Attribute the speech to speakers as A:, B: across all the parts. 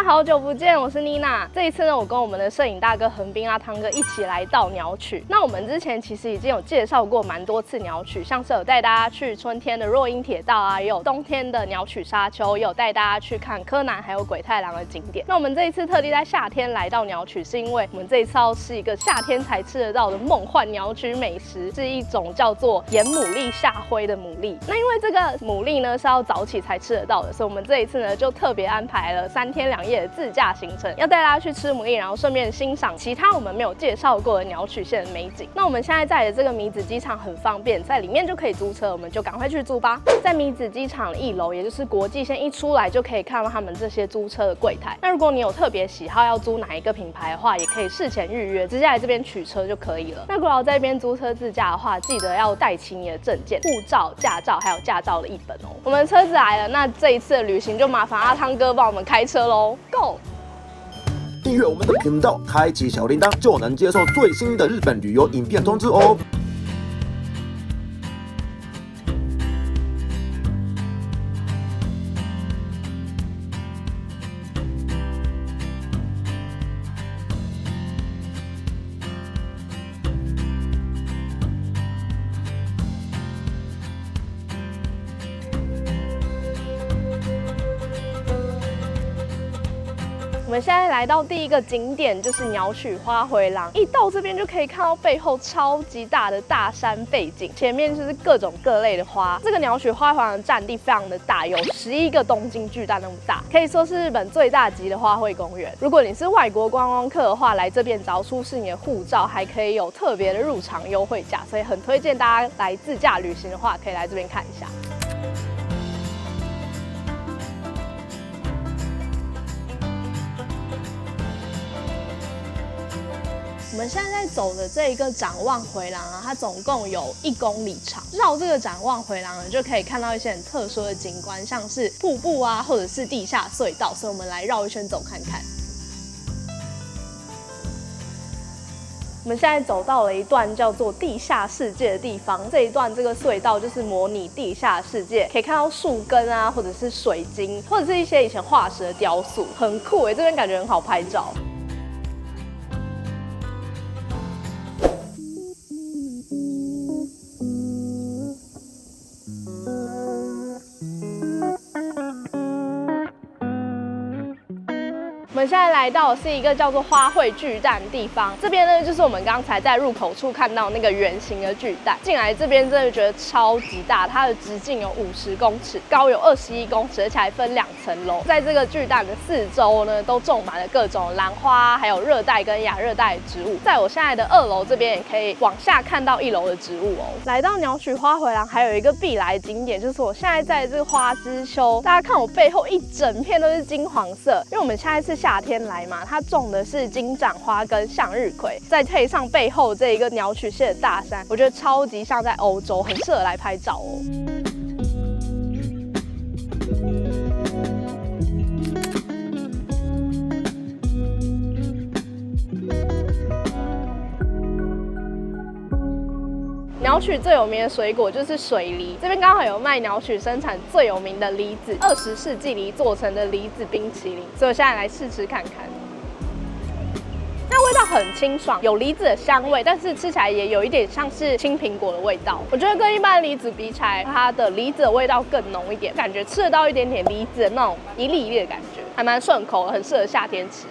A: 好久不见，我是妮娜。这一次呢，我跟我们的摄影大哥横滨阿汤哥一起来到鸟取。那我们之前其实已经有介绍过蛮多次鸟取，像是有带大家去春天的若鹰铁道啊，也有冬天的鸟取沙丘，也有带大家去看柯南还有鬼太郎的景点。那我们这一次特地在夏天来到鸟取，是因为我们这一次要吃一个夏天才吃得到的梦幻鸟取美食，是一种叫做盐牡蛎下灰的牡蛎。那因为这个牡蛎呢是要早起才吃得到的，所以我们这一次呢就特别安排了3天2夜的自驾行程，要带大家去吃牡蛎，然后顺便欣赏其他我们没有介绍过的鸟取县的美景。那我们现在在的这个米子机场很方便，在里面就可以租车，我们就赶快去租吧。在米子机场的1楼，也就是国际线一出来就可以看到他们这些租车的柜台。那如果你有特别喜好要租哪一个品牌的话，也可以事前预约，直接来这边取车就可以了。那如果要在这边租车自驾的话，记得要带齐你的证件、护照、驾照，还有驾照的1本哦。我们的车子来了，那这一次的旅行就麻烦阿汤哥帮我们开车喽 ，Go！
B: 订阅我们的频道，开启小铃铛，就能接受最新的日本旅游影片通知哦。
A: 我们现在来到第一个景点，就是鸟取花回廊。一到这边就可以看到背后超级大的大山背景，前面就是各种各类的花。这个鸟取花回廊的占地非常的大，有11个东京巨蛋那么大，可以说是日本最大级的花卉公园。如果你是外国观光客的话，来这边只要出示你的护照，还可以有特别的入场优惠价，所以很推荐大家来自驾旅行的话，可以来这边看一下。我们现在在走的这一个展望回廊啊，它总共有1公里长。绕这个展望回廊呢，就可以看到一些很特殊的景观，像是瀑布啊，或者是地下隧道。所以我们来绕一圈走看看。我们现在走到了一段叫做地下世界的地方，这一段这个隧道就是模拟地下世界，可以看到树根啊，或者是水晶，或者是一些以前化石的雕塑，很酷欸，这边感觉很好拍照。我们现在来到的是一个叫做花卉巨蛋的地方，这边呢就是我们刚才在入口处看到那个圆形的巨蛋。进来这边真的觉得超级大，它的直径有50公尺，高有21公尺，而且还分2层楼。在这个巨蛋的4周呢，都种满了各种兰花，还有热带跟亚热带的植物。在我现在的2楼这边，也可以往下看到1楼的植物哦。来到鸟取花回廊，还有一个必来景点，就是我现在在这个花之丘。大家看我背后一整片都是金黄色，因为我们现在是夏天来嘛，它种的是金盏花跟向日葵，再配上背后这一个鸟取县的大山，我觉得超级像在欧洲，很适合来拍照哦。鸟取最有名的水果就是水梨，这边刚好有卖鸟取生产最有名的梨子，20世纪梨做成的梨子冰淇淋，所以我现在来试吃看看。那味道很清爽，有梨子的香味，但是吃起来也有一点像是青苹果的味道。我觉得跟一般的梨子比起来，它的梨子的味道更浓一点，感觉吃得到一点点梨子的那种一粒一粒的感觉，还蛮顺口的，很适合夏天吃。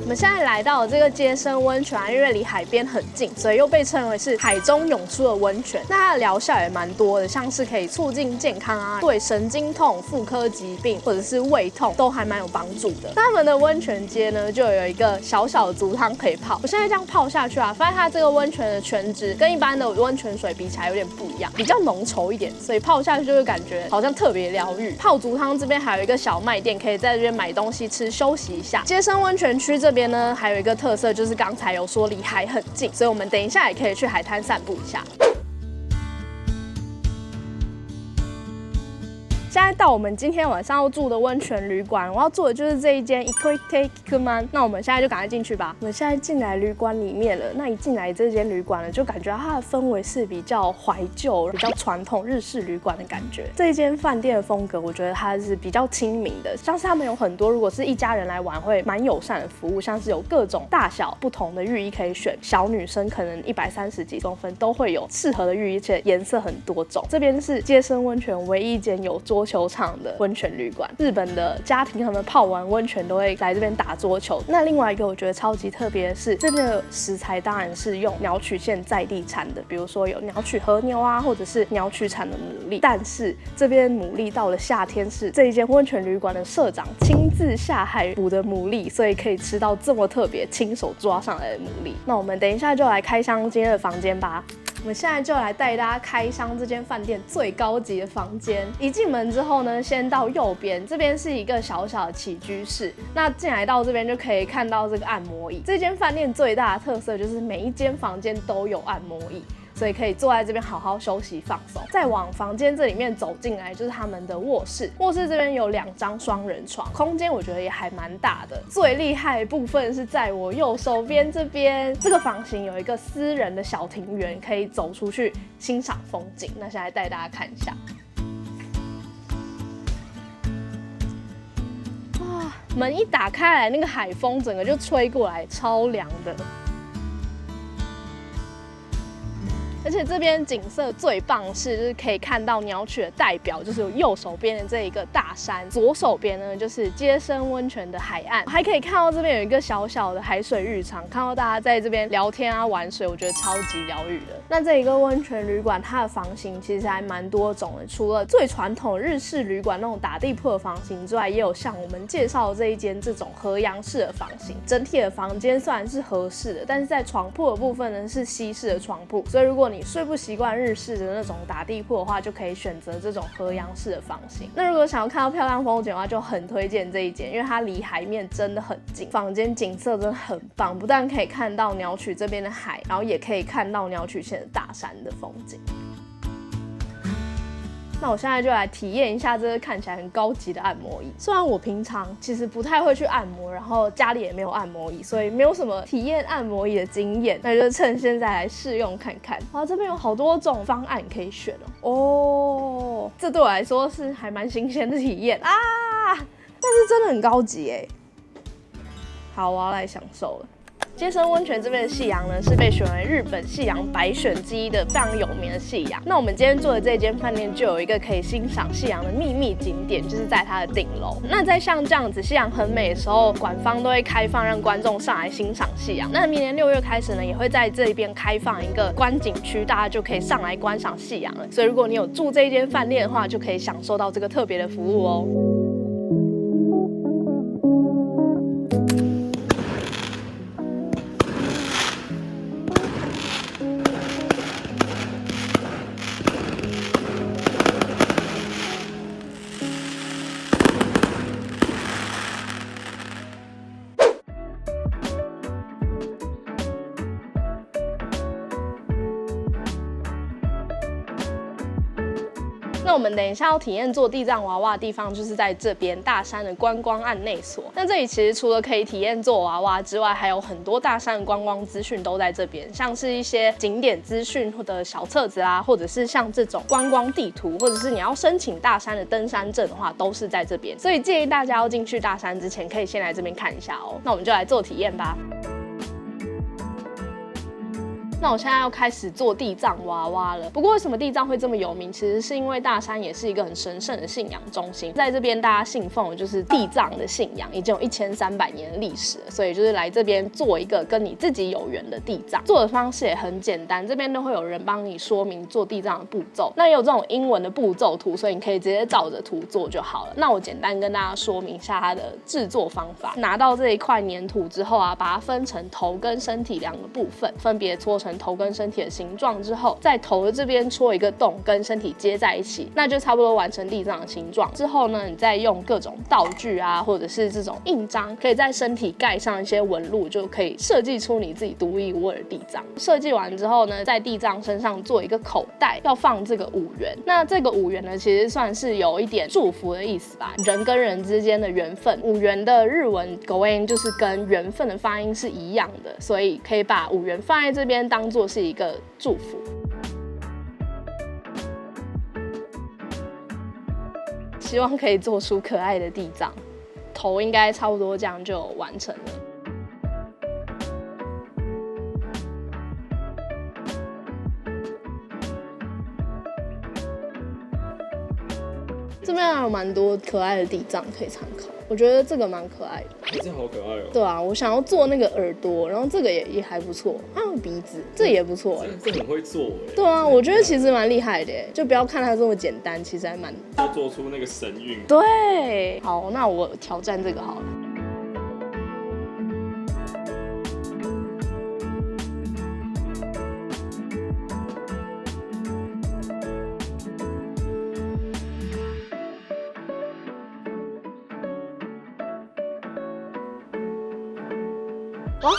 A: 我们现在来到这个接生温泉啊，因为离海边很近，所以又被称为是海中涌出的温泉。那它的疗效也蛮多的，像是可以促进健康啊，对神经痛、妇科疾病或者是胃痛都还蛮有帮助的。那他们的温泉街呢，就有一个小小的足汤可以泡。我现在这样泡下去啊，发现它这个温泉的泉质跟一般的温泉水比起来有点不一样，比较浓稠一点，所以泡下去就会感觉好像特别疗愈。泡足汤这边还有一个小卖店，可以在这边买东西吃，休息一下。接生温泉区这边呢，还有一个特色就是刚才有说离海很近，所以我们等一下也可以去海滩散步一下。现在到我们今天晚上要住的温泉旅馆，我要住的就是这一间 Ikoite Kikuman。那我们现在就赶快进去吧。我们现在进来旅馆里面了，那一进来这间旅馆呢，就感觉它的氛围是比较怀旧、比较传统日式旅馆的感觉。这一间饭店的风格，我觉得它是比较亲民的，像是他们有很多如果是一家人来玩会蛮友善的服务，像是有各种大小不同的浴衣可以选，小女生可能130几公分都会有适合的浴衣，且颜色很多种。这边是街声温泉唯一一间有桌球场的温泉旅馆，日本的家庭他们泡完温泉都会来这边打桌球。那另外一个我觉得超级特别的是，这边的食材当然是用鸟取县在地产的，比如说有鸟取和牛啊，或者是鸟取产的牡蛎。但是这边牡蛎到了夏天是这一间温泉旅馆的社长亲自下海捕的牡蛎，所以可以吃到这么特别亲手抓上来的牡蛎。那我们等一下就来开箱今天的房间吧。我们现在就来带大家开箱这间饭店最高级的房间。一进门之后呢，先到右边，这边是一个小小的起居室。那进来到这边就可以看到这个按摩椅。这间饭店最大的特色就是每一间房间都有按摩椅，所以可以坐在这边好好休息放松。再往房间这里面走进来，就是他们的卧室。卧室这边有2张双人床，空间我觉得也还蛮大的。最厉害的部分是在我右手边这边，这个房型有一个私人的小庭园，可以走出去欣赏风景。那现在带大家看一下。哇，门一打开来，那个海风整个就吹过来，超凉的。而且这边景色最棒的是，就是可以看到鸟取的代表，就是有右手边的这一个大山，左手边呢就是街声温泉的海岸，还可以看到这边有一个小小的海水浴场，看到大家在这边聊天啊玩水，我觉得超级疗愈的。那这一个温泉旅馆，它的房型其实还蛮多种的，除了最传统日式旅馆那种打地铺的房型之外，也有像我们介绍的这一间这种和洋式的房型。整体的房间虽然是和式的，但是在床铺的部分呢是西式的床铺，所以如果你睡不习惯日式的那种打地铺的话，就可以选择这种和洋式的房型。那如果想要看到漂亮风景的话，就很推荐这一间，因为它离海面真的很近，房间景色真的很棒，不但可以看到鸟取这边的海，然后也可以看到鸟取县的大山的风景。那我现在就来体验一下这个看起来很高级的按摩椅。虽然我平常其实不太会去按摩，然后家里也没有按摩椅，所以没有什么体验按摩椅的经验。那就趁现在来试用看看。哇，这边有好多种方案可以选哦。这对我来说是还蛮新鲜的体验啊！但是真的很高级耶。好，我要来享受了。街声温泉这边的夕阳呢，是被选为日本夕阳百选之一的非常有名的夕阳。那我们今天住的这间饭店就有一个可以欣赏夕阳的秘密景点，就是在它的顶楼。那在像这样子夕阳很美的时候，馆方都会开放让观众上来欣赏夕阳。那明年6月开始呢，也会在这边开放一个观景区，大家就可以上来观赏夕阳了。所以如果你有住这一间饭店的话，就可以享受到这个特别的服务哦。那我们等一下要体验做地藏娃娃的地方，就是在这边大山的观光案内所。那这里其实除了可以体验做娃娃之外，还有很多大山的观光资讯都在这边，像是一些景点资讯或者小册子啦，或者是像这种观光地图，或者是你要申请大山的登山证的话，都是在这边。所以建议大家要进去大山之前，可以先来这边看一下哦。那我们就来做体验吧。那我现在要开始做地藏娃娃了。不过为什么地藏会这么有名？其实是因为大山也是一个很神圣的信仰中心，在这边大家信奉的就是地藏的信仰，已经有1300年的历史了，所以就是来这边做一个跟你自己有缘的地藏。做的方式也很简单，这边都会有人帮你说明做地藏的步骤。那也有这种英文的步骤图，所以你可以直接照着图做就好了。那我简单跟大家说明一下它的制作方法。拿到这一块粘土之后啊，把它分成头跟身体2个部分，分别搓成成头跟身体的形状之后，在头的这边戳一个洞，跟身体接在一起，那就差不多完成地藏的形状。之后呢，你再用各种道具啊，或者是这种印章，可以在身体盖上一些纹路，就可以设计出你自己独一无二的地藏。设计完之后呢，在地藏身上做一个口袋，要放这个5元。那这个5元呢，其实算是有一点祝福的意思吧，人跟人之间的缘分。5元的日文 goen 就是跟缘分的发音是一样的，所以可以把5元放在这边当做是一个祝福。希望可以做出可爱的地藏，头应该差不多这样就完成了。这边还有蛮多可爱的地藏可以参考，我觉得这个蛮可爱的。
C: 这好可爱哦。
A: 对啊，我想要做那个耳朵，然后这个也还不错，还有鼻子，这也不错哎。
C: 这很会做哎。
A: 对啊，我觉得其实蛮厉害的哎，就不要看它这么简单，其实还蛮。
C: 要做出那个神韵。
A: 对，好，那我挑战这个好了。哇，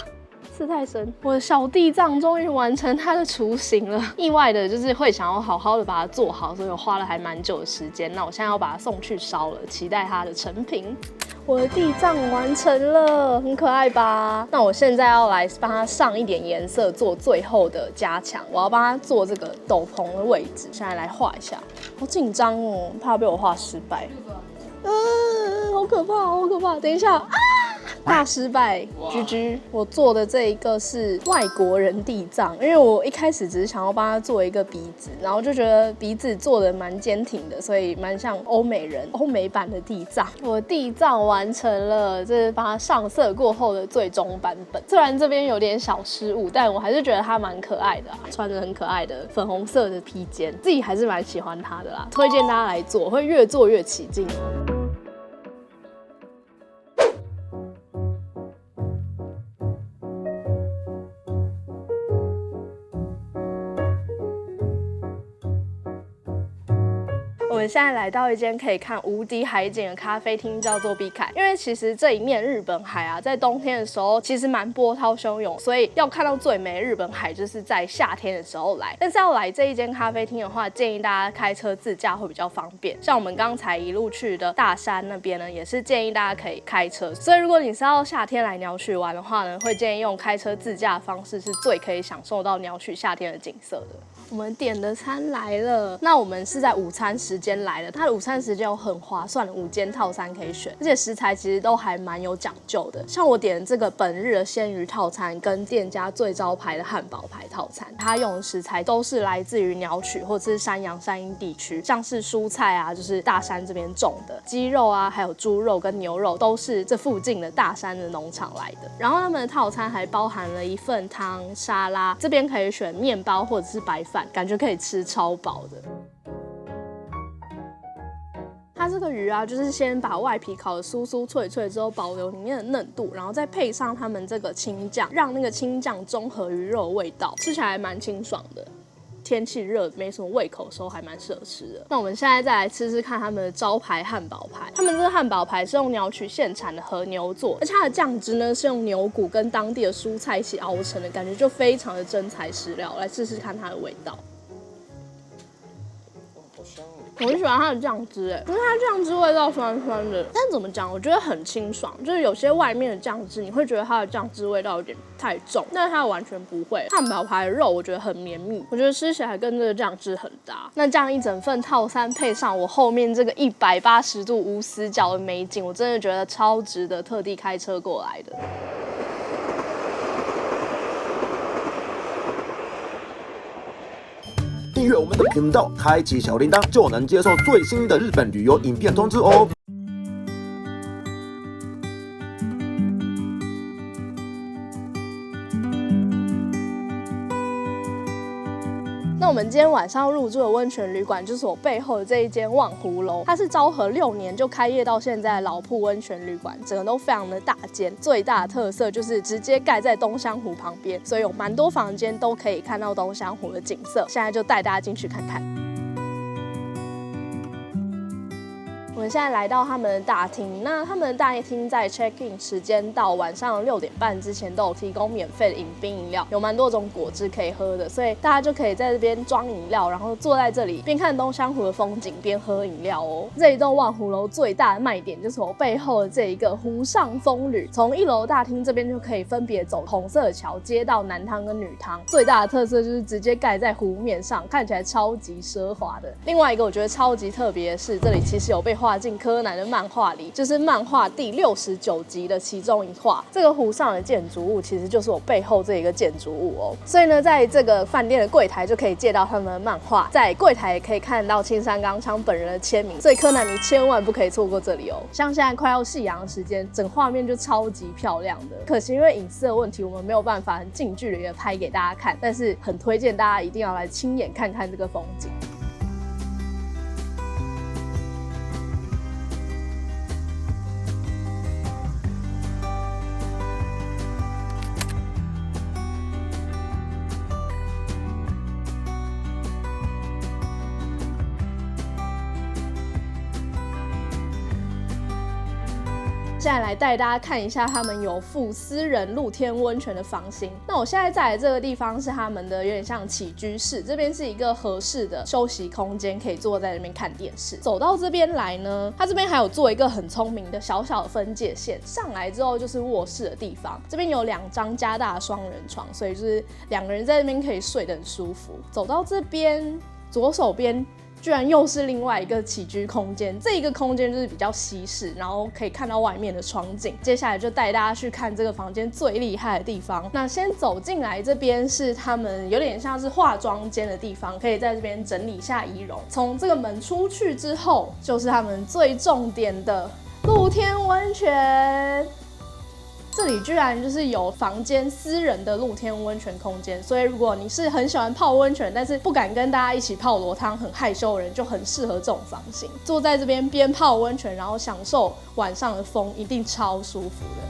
A: 四太神，我的小地藏终于完成它的雏形了。意外的就是会想要好好的把它做好，所以我花了还蛮久的时间。那我现在要把它送去烧了，期待它的成品。我的地藏完成了，很可爱吧？那我现在要来帮它上一点颜色，做最后的加强。我要帮它做这个斗篷的位置，现在来画一下。好紧张哦，怕被我画失败。好可怕，好可怕！等一下啊！大失败，GG。我做的这一个是外国人地藏，因为我一开始只是想要帮他做一个鼻子，然后就觉得鼻子做的蛮坚挺的，所以蛮像欧美人、欧美版的地藏。我地藏完成了，这是帮他上色过后的最终版本。虽然这边有点小失误，但我还是觉得他蛮可爱的啊，穿着很可爱的粉红色的披肩，自己还是蛮喜欢他的啦。推荐大家来做，会越做越起劲哦。我们现在来到一间可以看无敌海景的咖啡厅，叫做碧凯。因为其实这一面日本海啊，在冬天的时候其实蛮波涛汹涌，所以要看到最美的日本海，就是在夏天的时候来。但是要来这一间咖啡厅的话，建议大家开车自驾会比较方便。像我们刚才一路去的大山那边呢，也是建议大家可以开车。所以如果你是要夏天来鸟取玩的话呢，会建议用开车自驾的方式，是最可以享受到鸟取夏天的景色的。我们点的餐来了，那我们是在午餐时间来的，它的午餐时间有很划算的5间套餐可以选，而且食材其实都还蛮有讲究的。像我点的这个本日的鲜鱼套餐，跟店家最招牌的汉堡排套餐，它用的食材都是来自于鸟取或者是山阳山阴地区，像是蔬菜啊，就是大山这边种的鸡肉啊，还有猪肉跟牛肉，都是这附近的大山的农场来的。然后他们的套餐还包含了一份汤、沙拉，这边可以选面包或者是白饭，感觉可以吃超饱的。它这个鱼啊，就是先把外皮烤得酥酥脆脆之后，保留里面的嫩度，然后再配上他们这个青酱，让那个青酱中和鱼肉的味道，吃起来蛮清爽的。天气热没什么胃口的时候，还蛮适合吃的。那我们现在再来吃吃看他们的招牌汉堡排。他们这个汉堡排是用鸟取现产的和牛做，而且它的酱汁呢是用牛骨跟当地的蔬菜一起熬成的，感觉就非常的真材实料。来试试看它的味道。我很喜欢它的酱汁，因为它酱汁味道酸酸的，但怎么讲，我觉得很清爽。就是有些外面的酱汁，你会觉得它的酱汁味道有点太重，但是它完全不会。汉堡排的肉我觉得很绵密，我觉得吃起来跟这个酱汁很搭。那这样一整份套餐配上我后面这个180度无死角的美景，我真的觉得超值得特地开车过来的。
B: 订阅我们的频道，开启小铃铛，就能接受最新的日本旅游影片通知哦。
A: 那我们今天晚上入住的温泉旅馆就是我背后的这一间望湖楼，它是昭和6年就开业到现在的老铺温泉旅馆，整个都非常的大间。最大的特色就是直接盖在东香湖旁边，所以有蛮多房间都可以看到东香湖的景色。现在就带大家进去看看。我们现在来到他们的大厅，那他们的大厅在 check in 时间到晚上6点半之前都有提供免费的饮冰饮料，有蛮多种果汁可以喝的，所以大家就可以在这边装饮料，然后坐在这里边看东香湖的风景边喝饮料哦。这一栋望湖楼最大的卖点就是我背后的这一个湖上风旅，从1楼大厅这边就可以分别走红色桥接到男汤跟女汤，最大的特色就是直接盖在湖面上，看起来超级奢华的。另外一个我觉得超级特别的是，这里其实有被画进柯南的漫画里，就是漫画第69集的其中一话。这个湖上的建筑物其实就是我背后这一个建筑物哦。所以呢，在这个饭店的柜台就可以借到他们的漫画，在柜台也可以看到青山刚昌本人的签名，所以柯南迷千万不可以错过这里哦。像现在快要夕阳的时间，整画面就超级漂亮的。可惜因为隐私的问题，我们没有办法很近距离的拍给大家看，但是很推荐大家一定要来亲眼看看这个风景。现在来带大家看一下他们有附私人露天温泉的房型。那我现在在的这个地方是他们的有点像起居室，这边是一个合适的休息空间，可以坐在那边看电视。走到这边来呢，它这边还有做一个很聪明的小小的分界线，上来之后就是卧室的地方。这边有2张加大的双人床，所以就是2个人在那边可以睡得很舒服。走到这边左手边居然又是另外一个起居空间，这一个空间就是比较西式，然后可以看到外面的窗景。接下来就带大家去看这个房间最厉害的地方。那先走进来，这边是他们有点像是化妆间的地方，可以在这边整理一下仪容。从这个门出去之后，就是他们最重点的露天温泉。这里居然就是有房间私人的露天温泉空间，所以如果你是很喜欢泡温泉，但是不敢跟大家一起泡裸汤，很害羞的人，就很适合这种房型。坐在这边边泡温泉，然后享受晚上的风，一定超舒服的。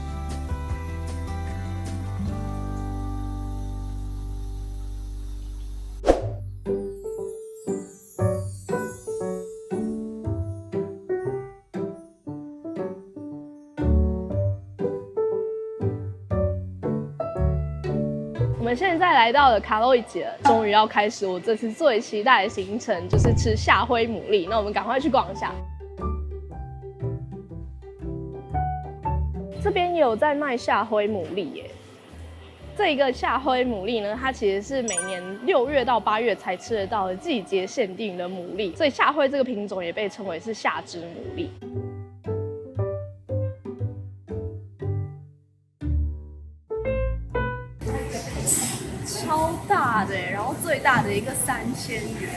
A: 我们现在来到了卡洛伊吉了，终于要开始我这次最期待的行程，就是吃夏辉牡蛎。那我们赶快去逛一下。这边也有在卖夏辉牡蛎耶。这一个夏辉牡蛎呢，它其实是每年6月到8月才吃得到的季节限定的牡蛎，所以夏辉这个品种也被称为是夏之牡蛎。超大的，然后最大的一个3000元。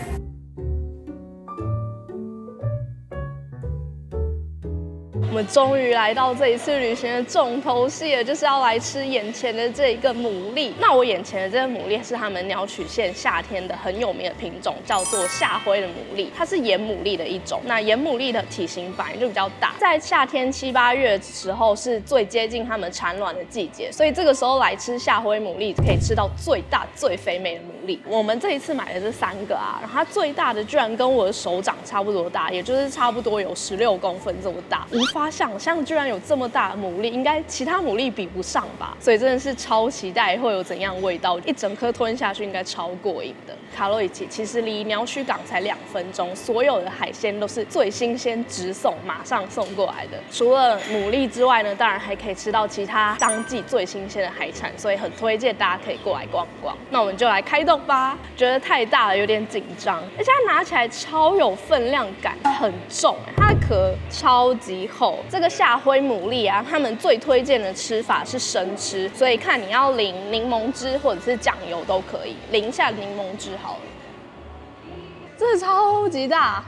A: 我们终于来到这一次旅行的重头戏了，就是要来吃眼前的这一个牡蛎。那我眼前的这个牡蛎是他们鸟取县夏天的很有名的品种，叫做夏辉的牡蛎，它是盐牡蛎的一种。那盐牡蛎的体型本来就比较大，在夏天7、8月的时候是最接近它们产卵的季节，所以这个时候来吃夏辉牡蛎可以吃到最大最肥美的牡蛎。我们这一次买的这3个啊，然后它最大的居然跟我的手掌差不多大，也就是差不多有16公分这么大，无法想象居然有这么大的牡蛎，应该其他牡蛎比不上吧，所以真的是超期待会有怎样味道，一整颗吞下去应该超过瘾的。卡洛伊吉其实离鸟取港才2分钟，所有的海鲜都是最新鲜直送，马上送过来的。除了牡蛎之外呢，当然还可以吃到其他当季最新鲜的海产，所以很推荐大家可以过来逛逛。那我们就来开动吧，觉得太大了有点紧张，而且它拿起来超有分量感，很重，它的壳超级厚。这个夏辉牡蛎啊，他们最推荐的吃法是生吃，所以看你要淋柠檬汁或者是酱油都可以，淋一下柠檬汁好了。真的超级大，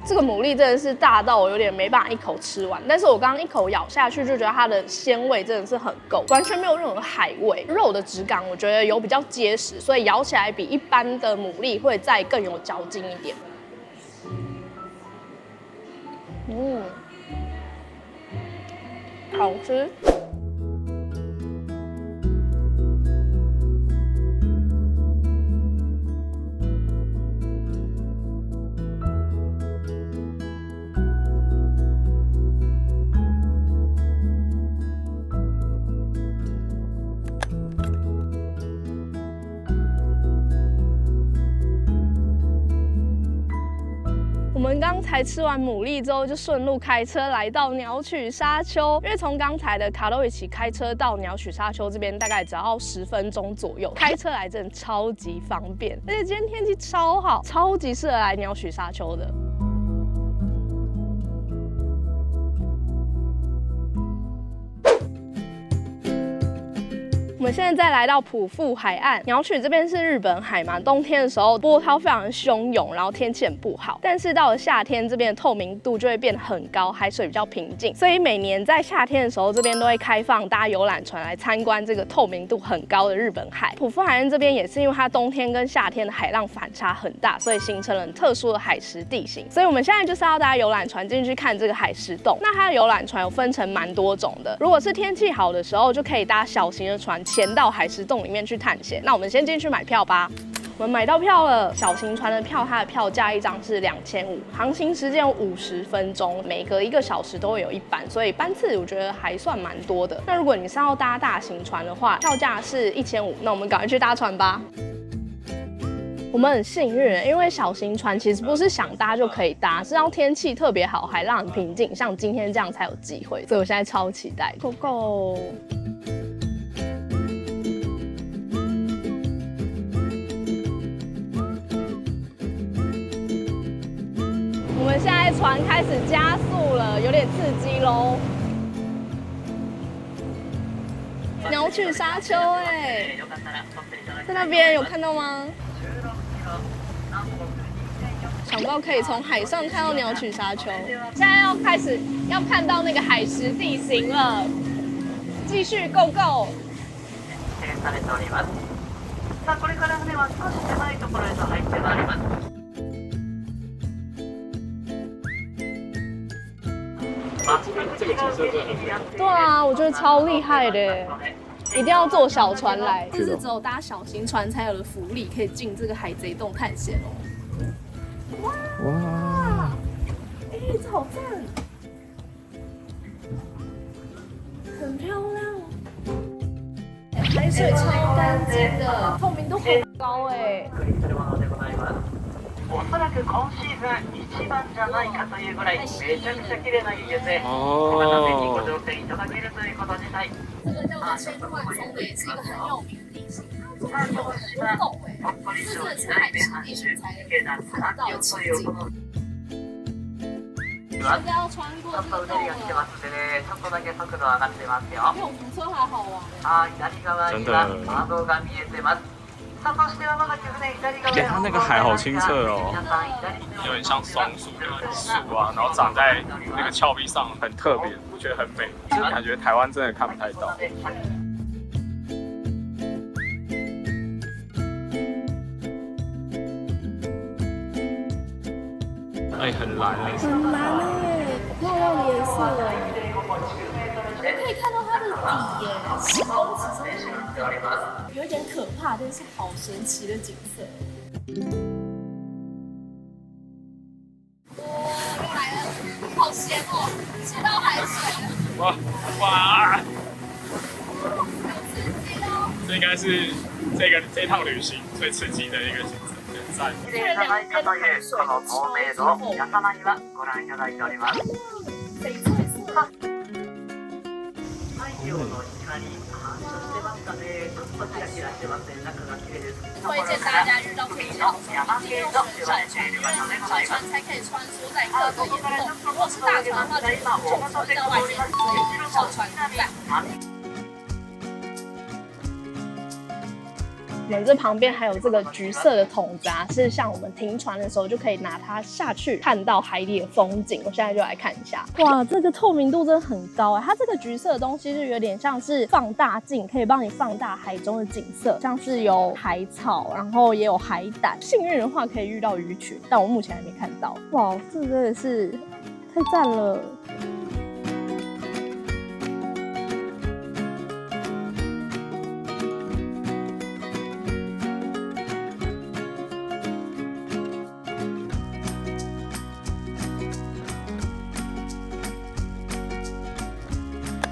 A: 这个牡蛎真的是大到我有点没办法一口吃完，但是我刚刚一口咬下去就觉得它的鲜味真的是很够，完全没有任何海味。肉的质感我觉得有比较结实，所以咬起来比一般的牡蛎会再更有嚼劲一点。好吃。我们刚才吃完牡蛎之后，就顺路开车来到鸟取沙丘。因为从刚才的卡洛伊奇开车到鸟取沙丘这边，大概只要10分钟左右，开车来真的超级方便。而且今天天气超好，超级适合来鸟取沙丘的。我们现在再来到浦富海岸，鸟取这边是日本海嘛，冬天的时候波涛非常的汹涌，然后天气很不好。但是到了夏天，这边的透明度就会变得很高，海水比较平静，所以每年在夏天的时候，这边都会开放搭游览船来参观这个透明度很高的日本海。浦富海岸这边也是因为它冬天跟夏天的海浪反差很大，所以形成了很特殊的海蚀地形。所以我们现在就是要搭游览船进去看这个海蚀洞。那它的游览船有分成蛮多种的，如果是天气好的时候，就可以搭小型的船潜到海蚀洞里面去探险。那我们先进去买票吧。我们买到票了，小型船的票，它的票价一张是2500，航行时间有50分钟，每隔1个小时都会有一班，所以班次我觉得还算蛮多的。那如果你是要搭大型船的话，票价是1500，那我们赶快去搭船吧。我们很幸运，因为小型船其实不是想搭就可以搭，是要天气特别好，海浪很平静，像今天这样才有机会。所以我现在超期待 ，Go Go！我们现在船开始加速了，有点刺激喽。鸟取沙丘哎，在那边有看到吗？想不到可以从海上看到鸟取沙丘。现在要开始要看到那个海蚀地形了，继续 Go Go！ さあこれから船は少し狭いところへと入ってまいります。
C: 这个景色真的很美。
A: 对啊，我觉得超厉害的，一定要坐小船来。这是只有搭小型船才有的福利，可以进这个海贼洞探险哦。哇！哎，这好赞，很漂亮。海水超干净的，透明度很高哎。
D: おそらく今シーズン一番じゃないかというぐらいめちゃくちゃ綺麗な湯気で小型船にご乗船いただけるということ自体。
A: 这个叫做千万松的，也是一个很有名的地形。它有很多洞哎，这真的是海蚀地形才看到奇景。现在要穿过这个洞了。
D: ちょっとだけ速度上がってますよ。
A: 比我们浮车还好玩。
D: あ、左側には窓が見えてます。
C: 它那个海好清澈哦，有点像松树的树啊，然后长在那个峭壁上，很特别，我觉得很美，就是感觉台湾真的看不太到。哎，很蓝哎，
A: 很蓝哎，漂亮的颜色哎。可以看到它的底耶，10公尺上面，有一点可怕，但是好神奇的景色。哇，又来了，好咸哦，吃到海水了。
C: 哇！这应该是这趟旅行最刺激的一个行程，很赞。
D: 綺麗じゃないかというこの透明度、やさま岩ご覧いただいております。太陽の光反射してますかね。ちょっとキラキラしてますね。中が綺麗です。
A: 推荐大家遇到天气好的时候，一定要选小船，因为小船才可以穿梭在各个岩洞。如果是大船的话，就总是在外面，所以小船不在。我们这旁边还有这个橘色的桶子啊，是像我们停船的时候就可以拿它下去看到海底的风景。我现在就来看一下，哇，这个透明度真的很高它这个橘色的东西就有点像是放大镜，可以帮你放大海中的景色，像是有海草，然后也有海胆，幸运的话可以遇到鱼群，但我目前还没看到。哇，这真的是太赞了。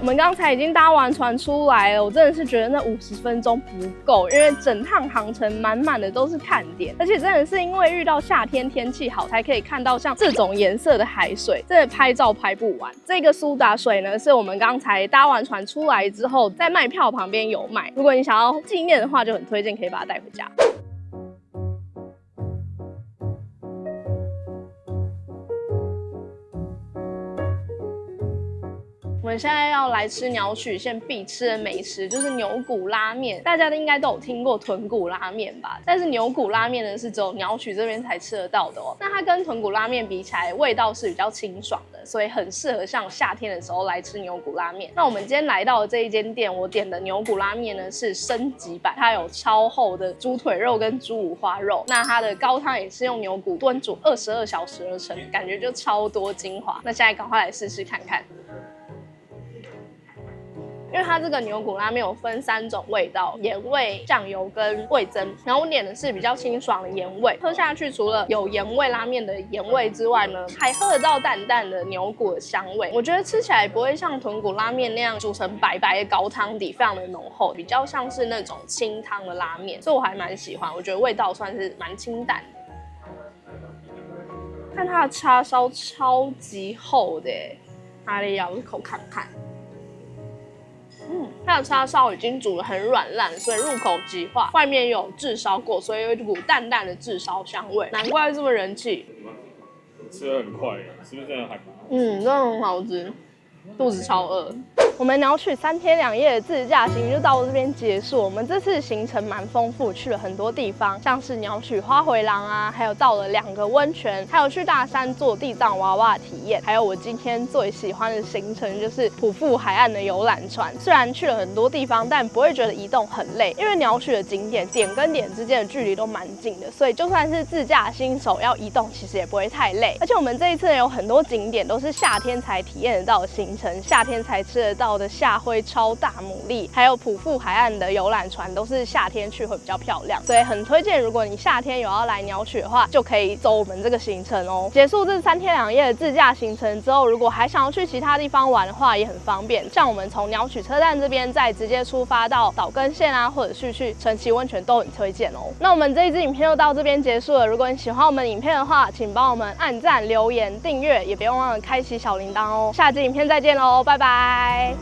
A: 我们刚才已经搭完船出来了，我真的是觉得那50分钟不够，因为整趟航程满满的都是看点，而且真的是因为遇到夏天天气好，才可以看到像这种颜色的海水，真的拍照拍不完。这个苏打水呢，是我们刚才搭完船出来之后，在卖票旁边有卖，如果你想要纪念的话，就很推荐可以把它带回家。我们现在要来吃鸟取县必吃的美食，就是牛骨拉面。大家应该都有听过豚骨拉面吧？但是牛骨拉面呢，是只有鸟取这边才吃得到的哦。那它跟豚骨拉面比起来，味道是比较清爽的，所以很适合像夏天的时候来吃牛骨拉面。那我们今天来到的这一间店，我点的牛骨拉面呢是升级版，它有超厚的猪腿肉跟猪五花肉。那它的高汤也是用牛骨炖煮22小时而成，感觉就超多精华。那现在赶快来试试看看。因为它这个牛骨拉面有分3种味道，盐味、酱油跟味噌。然后我点的是比较清爽的盐味，喝下去除了有盐味拉面的盐味之外呢，还喝得到淡淡的牛骨的香味。我觉得吃起来不会像豚骨拉面那样煮成白白的高汤底，非常的浓厚，比较像是那种清汤的拉面，所以我还蛮喜欢。我觉得味道算是蛮清淡的。看它的叉烧超级厚的耶，哪里咬一口看看。它的叉烧已经煮得很软烂，所以入口即化。外面有炙烧过，所以有一股淡淡的炙烧香味，难怪这么人气。
C: 吃得很快，是不是真的还蛮好？
A: 真的很好吃，肚子超饿。我们鸟取3天2夜的自驾行就到这边结束。我们这次行程蛮丰富，去了很多地方，像是鸟取花回廊啊，还有到了2个温泉，还有去大山做地藏娃娃体验，还有我今天最喜欢的行程就是埔富海岸的游览船。虽然去了很多地方，但不会觉得移动很累，因为鸟取的景点点跟点之间的距离都蛮近的，所以就算是自驾新手要移动，其实也不会太累。而且我们这一次有很多景点都是夏天才体验得到的行程，夏天才吃得到的夏辉超大牡蛎，还有埔富海岸的游览船，都是夏天去会比较漂亮，所以很推荐。如果你夏天有要来鸟取的话，就可以走我们这个行程哦。结束这3天2夜的自驾行程之后，如果还想要去其他地方玩的话，也很方便。像我们从鸟取车站这边再直接出发到岛根县啊，或者是去陈崎温泉都很推荐哦。那我们这一支影片就到这边结束了。如果你喜欢我们影片的话，请帮我们按赞、留言、订阅，也别忘了开启小铃铛哦。下支影片再见喽，拜拜。